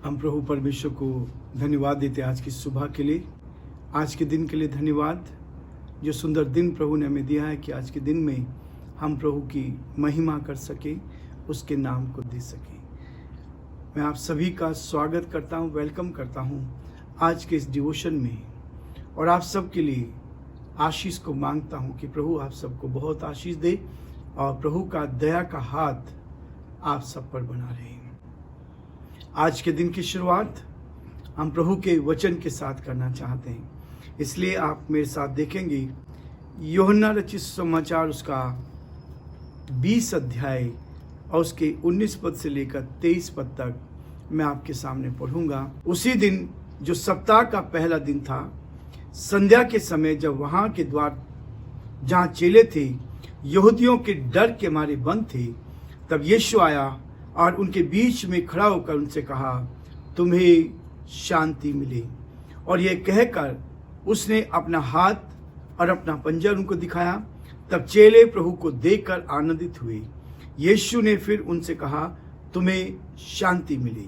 हम प्रभु परमेश्वर को धन्यवाद देते हैं आज की सुबह के लिए, आज के दिन के लिए धन्यवाद। जो सुंदर दिन प्रभु ने हमें दिया है कि आज के दिन में हम प्रभु की महिमा कर सके, उसके नाम को दे सके। मैं आप सभी का स्वागत करता हूं, वेलकम करता हूं आज के इस डिवोशन में, और आप सब के लिए आशीष को मांगता हूं कि प्रभु आप सबको बहुत आशीष दे और प्रभु का दया का हाथ आप सब पर बना रहे। आज के दिन की शुरुआत हम प्रभु के वचन के साथ करना चाहते हैं, इसलिए आप मेरे साथ देखेंगे यूहन्ना रचित समाचार उसका 20 अध्याय और उसके 19 पद से लेकर 23 पद तक मैं आपके सामने पढ़ूंगा। उसी दिन जो सप्ताह का पहला दिन था, संध्या के समय जब वहां के द्वार जहां चेले थे यहूदियों के डर के मारे बंद थे, तब यीशु आया और उनके बीच में खड़ा होकर उनसे कहा, तुम्हें शांति मिले। और यह कहकर उसने अपना हाथ और अपना पंजर उनको दिखाया। तब चेले प्रभु को देखकर आनंदित हुए। यीशु ने फिर उनसे कहा, तुम्हें शांति मिले।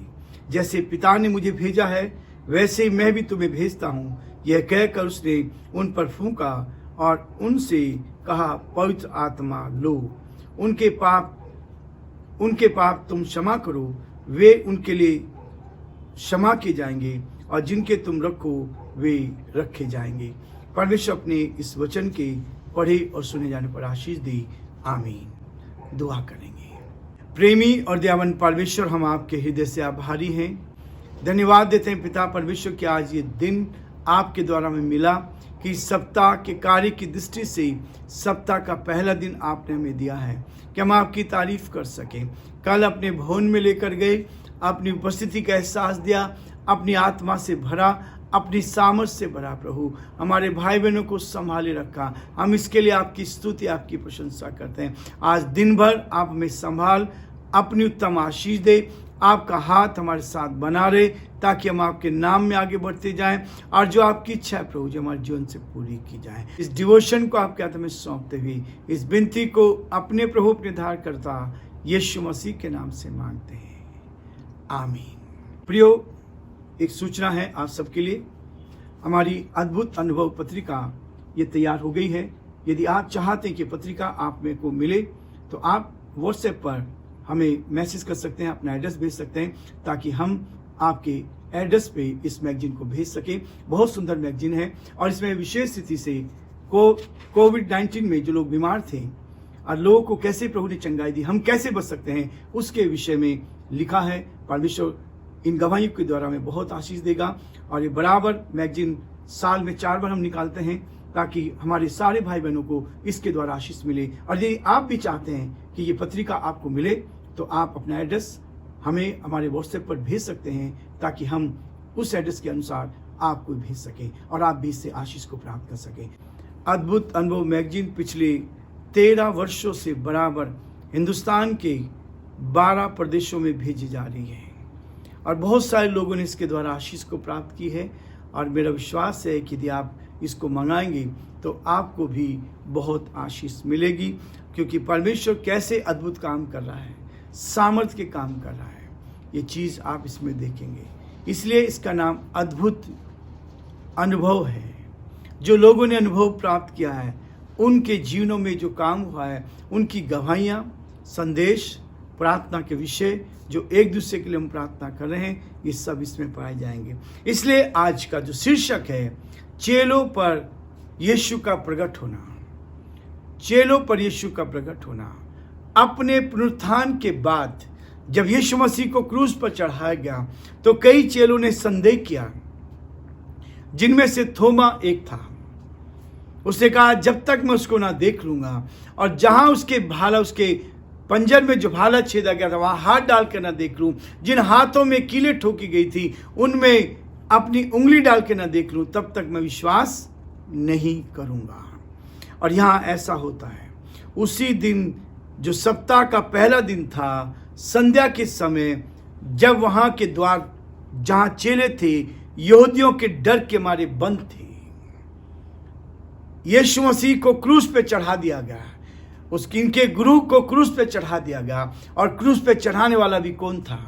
जैसे पिता ने मुझे भेजा है वैसे ही मैं भी तुम्हें भेजता हूँ। यह कहकर उसने उन पर फूंका और उनसे कहा, पवित्र आत्मा लो। उनके पाप तुम क्षमा करो, वे उनके लिए क्षमा किए जाएंगे, और जिनके तुम रखो वे रखे जाएंगे। परमेश्वर अपने इस वचन के पढ़े और सुने जाने पर आशीष दी। आमीन। दुआ करेंगे। प्रेमी और दयावान परमेश्वर, हम आपके हृदय से आभारी हैं। धन्यवाद देते हैं पिता परमेश्वर कि आज ये दिन आपके द्वारा हमें मिला, कि सप्ताह के कार्य की दृष्टि से सप्ताह का पहला दिन आपने हमें दिया है कि हम आपकी तारीफ कर सकें। कल अपने भवन में लेकर गए, अपनी उपस्थिति का एहसास दिया, अपनी आत्मा से भरा, अपनी सामर्थ से भरा। प्रभु हमारे भाई बहनों को संभाले रखा। हम इसके लिए आपकी स्तुति, आपकी प्रशंसा करते हैं। आज दिन भर आप हमें संभाल, अपनी उत्तम आशीष दे, आपका हाथ हमारे साथ बना रहे, ताकि हम आपके नाम में आगे बढ़ते जाएं, और जो आपकी इच्छा है प्रभु जो हमारे जीवन से पूरी की जाए। इस डिवोशन को आपके हाथ में सौंपते हुए इस विनती को अपने प्रभु अपने धार करता यीशु मसीह के नाम से मांगते हैं, आमीन। प्रियो, एक सूचना है आप सबके लिए। हमारी अद्भुत अनुभव पत्रिका ये तैयार हो गई है। यदि आप चाहते हैं कि पत्रिका आप में को मिले, तो आप व्हाट्सएप पर हमें मैसेज कर सकते हैं, अपना एड्रेस भेज सकते हैं, ताकि हम आपके एड्रेस पे इस मैगजीन को भेज सकें। बहुत सुंदर मैगजीन है, और इसमें विशेष स्थिति से कोविड-19 में जो लोग बीमार थे और लोगों को कैसे प्रभु ने चंगाई दी, हम कैसे बच सकते हैं, उसके विषय में लिखा है। परमेश्वर इन गवाहियों के द्वारा हमें बहुत आशीष देगा। और ये बराबर मैगजीन साल में 4 बार हम निकालते हैं, ताकि हमारे सारे भाई बहनों को इसके द्वारा आशीष मिले। और यदि आप भी चाहते हैं कि ये पत्रिका आपको मिले, तो आप अपना एड्रेस हमें हमारे व्हाट्सएप पर भेज सकते हैं, ताकि हम उस एड्रेस के अनुसार आपको भेज सकें और आप भी इससे आशीष को प्राप्त कर सकें। अद्भुत अनुभव मैगजीन पिछले 13 वर्षों से बराबर हिंदुस्तान के 12 प्रदेशों में भेजी जा रही है, और बहुत सारे लोगों ने इसके द्वारा आशीष को प्राप्त की है। और मेरा विश्वास है कि यदि आप इसको मंगाएंगे तो आपको भी बहुत आशीष मिलेगी, क्योंकि परमेश्वर कैसे अद्भुत काम कर रहा है, सामर्थ्य के काम कर रहा है, ये चीज़ आप इसमें देखेंगे। इसलिए इसका नाम अद्भुत अनुभव है। जो लोगों ने अनुभव प्राप्त किया है, उनके जीवनों में जो काम हुआ है, उनकी गवाहियाँ, संदेश, प्रार्थना के विषय जो एक दूसरे के लिए हम प्रार्थना कर रहे हैं, ये सब इसमें पाए जाएंगे। इसलिए आज का जो शीर्षक है, चेलों पर यीशु का प्रकट होना। चेलों पर यीशु का प्रकट होना। अपने पुनरुत्थान के बाद जब यीशु मसीह को क्रूस पर चढ़ाया गया, तो कई चेलों ने संदेह किया, जिनमें से थोमा एक था। उसने कहा, जब तक मैं उसको ना देख लूंगा, और जहां उसके पंजर में जो भाला छेदा गया था वहां हाथ डालकर ना देख लूं, जिन हाथों में कीलें ठोकी गई थी उनमें अपनी उंगली डाल के ना देख लूं, तब तक मैं विश्वास नहीं करूंगा। और यहां ऐसा होता है। उसी दिन जो सप्ताह का पहला दिन था, संध्या के समय, जब वहां के द्वार जहां चेले थे यहूदियों के डर के मारे बंद थे, यीशु मसीह को क्रूस पे चढ़ा दिया गया। इनके गुरु को क्रूस पे चढ़ा दिया गया। और क्रूस पे चढ़ाने वाला भी कौन था?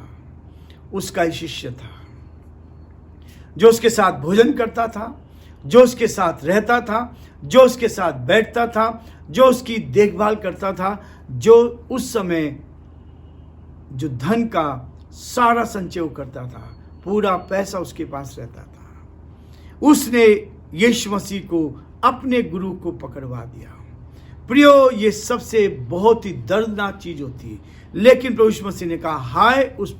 उसका ही शिष्य था, जो उसके साथ भोजन करता था, जो उसके साथ रहता था, जो उसके साथ बैठता था, जो उसकी देखभाल करता था, जो उस समय जो धन का सारा संचय करता था, पूरा पैसा उसके पास रहता था। उसने यीशु मसीह को अपने गुरु को पकड़वा दिया। प्रियो, ये सबसे बहुत ही दर्दनाक चीज होती है, लेकिन प्रभु यीशु मसीह ने कहा हाय उस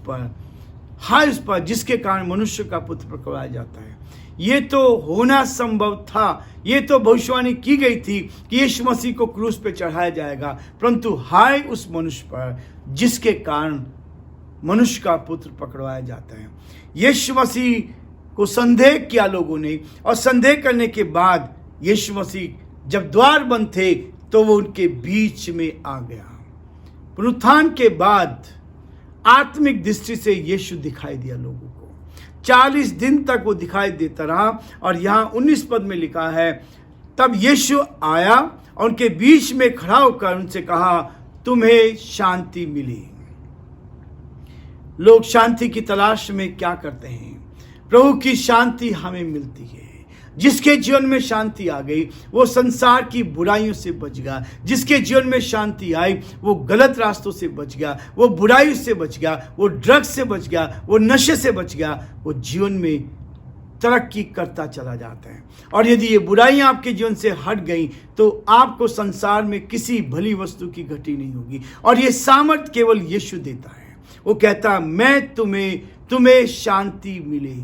पर जिसके कारण मनुष्य का पुत्र पकड़वाया जाता है। ये तो होना संभव था, ये तो भविष्यवाणी की गई थी कि यीशु मसीह को क्रूस पे चढ़ाया जाएगा, परंतु हाय उस मनुष्य पर जिसके कारण मनुष्य का पुत्र पकड़वाया जाता है। यीशु मसीह को संदेह किया लोगों ने, और संदेह करने के बाद यीशु मसीह जब द्वार बंद थे तो वो उनके बीच में आ गया। पुनरुत्थान के बाद आत्मिक दृष्टि से यीशु दिखाई दिया लोगों को। 40 दिन तक वो दिखाई देता रहा, और यहाँ 19 पद में लिखा है, तब यीशु आया और उनके बीच में खड़ा होकर उनसे कहा, तुम्हें शांति मिली। लोग शांति की तलाश में क्या करते हैं? प्रभु की शांति हमें मिलती है। जिसके जीवन में शांति आ गई वो संसार की बुराइयों से बच गया। जिसके जीवन में शांति आई वो गलत रास्तों से बच गया, वो बुराई से बच गया, वो ड्रग्स से बच गया, वो नशे से बच गया। वो जीवन में तरक्की करता चला जाता है। और यदि ये बुराइयां आपके जीवन से हट गई तो आपको संसार में किसी भली वस्तु की घटी नहीं होगी। और ये सामर्थ केवल यीशु देता है। वो कहता, मैं तुम्हें शांति मिले।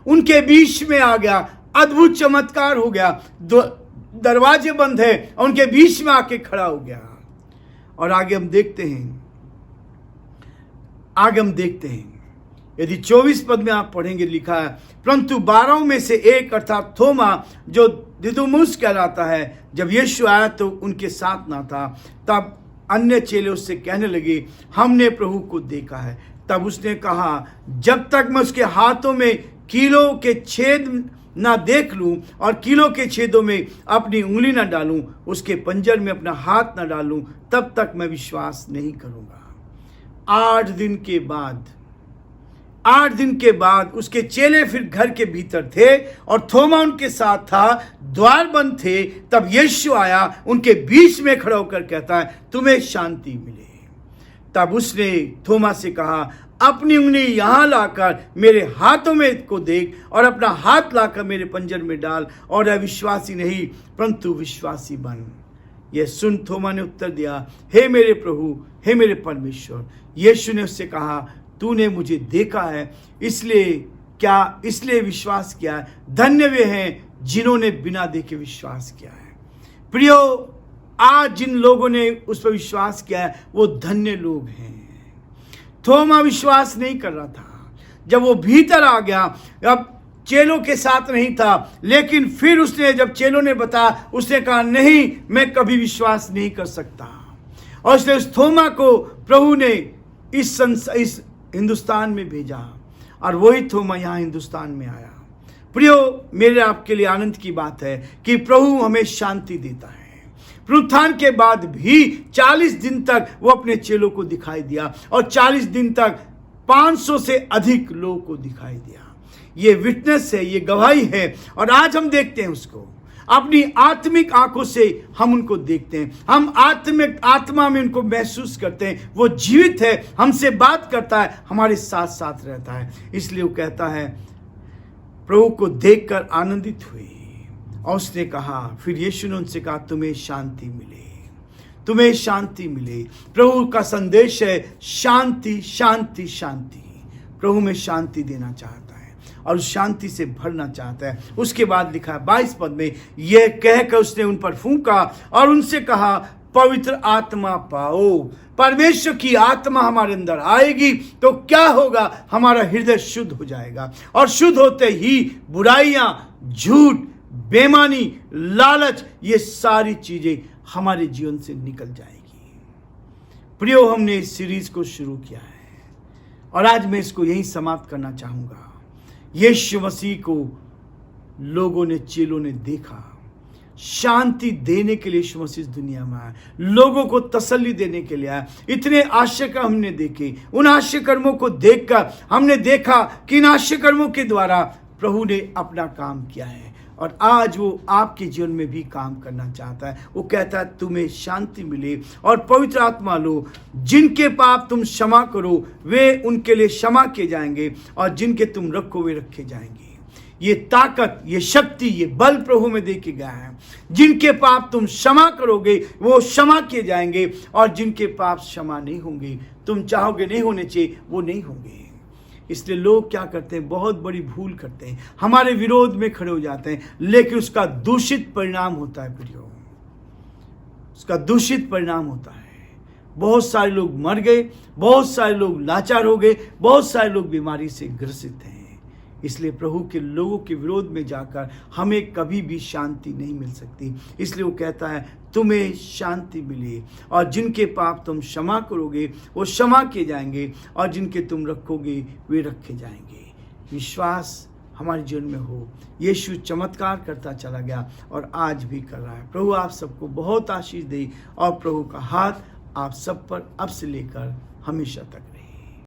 उनके बीच में आ गया, अद्भुत चमत्कार हो गया। दरवाजे बंद है और उनके बीच में आके खड़ा हो गया। और आगे हम देखते हैं यदि 24 पद में आप पढ़ेंगे, लिखा है, परंतु 12 में से एक अर्थात थोमा जो दिदुमुस कहलाता है, जब यीशु आया तो उनके साथ ना था। तब अन्य चेले उससे कहने लगे, हमने प्रभु को देखा है। तब उसने कहा, जब तक मैं उसके हाथों में कीलों के छेद ना देख लूं और कीलों के छेदों में अपनी उंगली ना डालूं, उसके पंजर में अपना हाथ ना डालूं, तब तक मैं विश्वास नहीं करूंगा। 8 दिन के बाद उसके चेले फिर घर के भीतर थे और थोमा उनके साथ था। द्वार बंद थे। तब यीशु आया, उनके बीच में खड़ा होकर कहता है, तुम्हें शांति मिले। तब उसने थोमा से कहा, अपनी उंगली यहां लाकर मेरे हाथों में को देख और अपना हाथ लाकर मेरे पंजर में डाल और अविश्वासी नहीं परंतु विश्वासी बन। यह सुन थोमा ने उत्तर दिया, हे मेरे प्रभु, हे मेरे परमेश्वर। यीशु ने उससे कहा, तूने मुझे देखा है, इसलिए विश्वास किया है। धन्य वे हैं जिन्होंने बिना देखे विश्वास किया है। प्रियो, आज जिन लोगों ने उस पर विश्वास किया है वो धन्य लोग हैं। थोमा विश्वास नहीं कर रहा था। जब वो भीतर आ गया, अब चेलों के साथ नहीं था, लेकिन फिर उसने जब चेलों ने बताया, उसने कहा, नहीं, मैं कभी विश्वास नहीं कर सकता। और उसने उस थोमा को प्रभु ने इस हिंदुस्तान में भेजा और वही थोमा यहाँ हिंदुस्तान में आया। प्रियो, मेरे आपके लिए आनंद की बात है कि प्रभु हमें शांति देता है। पुनरुत्थान के बाद भी 40 दिन तक वो अपने चेलों को दिखाई दिया और 40 दिन तक 500 से अधिक लोगों को दिखाई दिया। ये विटनेस है, ये गवाही है। और आज हम देखते हैं उसको, अपनी आत्मिक आंखों से हम उनको देखते हैं। हम आत्मा में उनको महसूस करते हैं। वो जीवित है, हमसे बात करता है, हमारे साथ साथ रहता है। इसलिए वो कहता है, प्रभु को देखकर आनंदित हुई। और उसने कहा, फिर यीशु ने उनसे कहा, तुम्हें शांति मिले, तुम्हें शांति मिले। प्रभु का संदेश है शांति, शांति, शांति। प्रभु में शांति देना चाहता है और उस शांति से भरना चाहता है। उसके बाद लिखा है 22 पद में, यह कहकर उसने उन पर फूंका और उनसे कहा, पवित्र आत्मा पाओ। परमेश्वर की आत्मा हमारे अंदर आएगी तो क्या होगा? हमारा हृदय शुद्ध हो जाएगा। और शुद्ध होते ही बुराइयां, झूठ, बेईमानी, लालच, ये सारी चीजें हमारे जीवन से निकल जाएगी। प्रियो, हमने इस सीरीज को शुरू किया है और आज मैं इसको यहीं समाप्त करना चाहूंगा। यीशु मसीह को लोगों ने, चेलों ने देखा, शांति देने के लिए यीशु मसीह इस दुनिया में आया, लोगों को तसल्ली देने के लिए आया। इतने आश्चर्य कर्म हमने देखे, उन आश्चर्य कर्मों को देखकर हमने देखा कि इन आश्चर्य कर्मों के द्वारा प्रभु ने अपना काम किया है और आज वो आपके जीवन में भी काम करना चाहता है। वो कहता है तुम्हें शांति मिले और पवित्र आत्मा लो। जिनके पाप तुम क्षमा करो वे उनके लिए क्षमा किए जाएंगे और जिनके तुम रखो वे रखे जाएंगे। ये ताकत, ये शक्ति, ये बल प्रभु में दे के गया है। जिनके पाप तुम क्षमा करोगे वो क्षमा किए जाएंगे और जिनके पाप क्षमा नहीं होंगे, तुम चाहोगे नहीं होने चाहिए, वो नहीं होंगे। इसलिए लोग क्या करते हैं, बहुत बड़ी भूल करते हैं, हमारे विरोध में खड़े हो जाते हैं, लेकिन उसका दूषित परिणाम होता है प्रियो, उसका दूषित परिणाम होता है। बहुत सारे लोग मर गए, बहुत सारे लोग लाचार हो गए, बहुत सारे लोग बीमारी से ग्रसित हैं। इसलिए प्रभु के लोगों के विरोध में जाकर हमें कभी भी शांति नहीं मिल सकती। इसलिए वो कहता है तुम्हें शांति मिले और जिनके पाप तुम क्षमा करोगे वो क्षमा किए जाएंगे और जिनके तुम रखोगे वे रखे जाएंगे। विश्वास हमारे जीवन में हो। यीशु चमत्कार करता चला गया और आज भी कर रहा है। प्रभु आप सबको बहुत आशीष दे और प्रभु का हाथ आप सब पर अब से लेकर हमेशा तक रहे।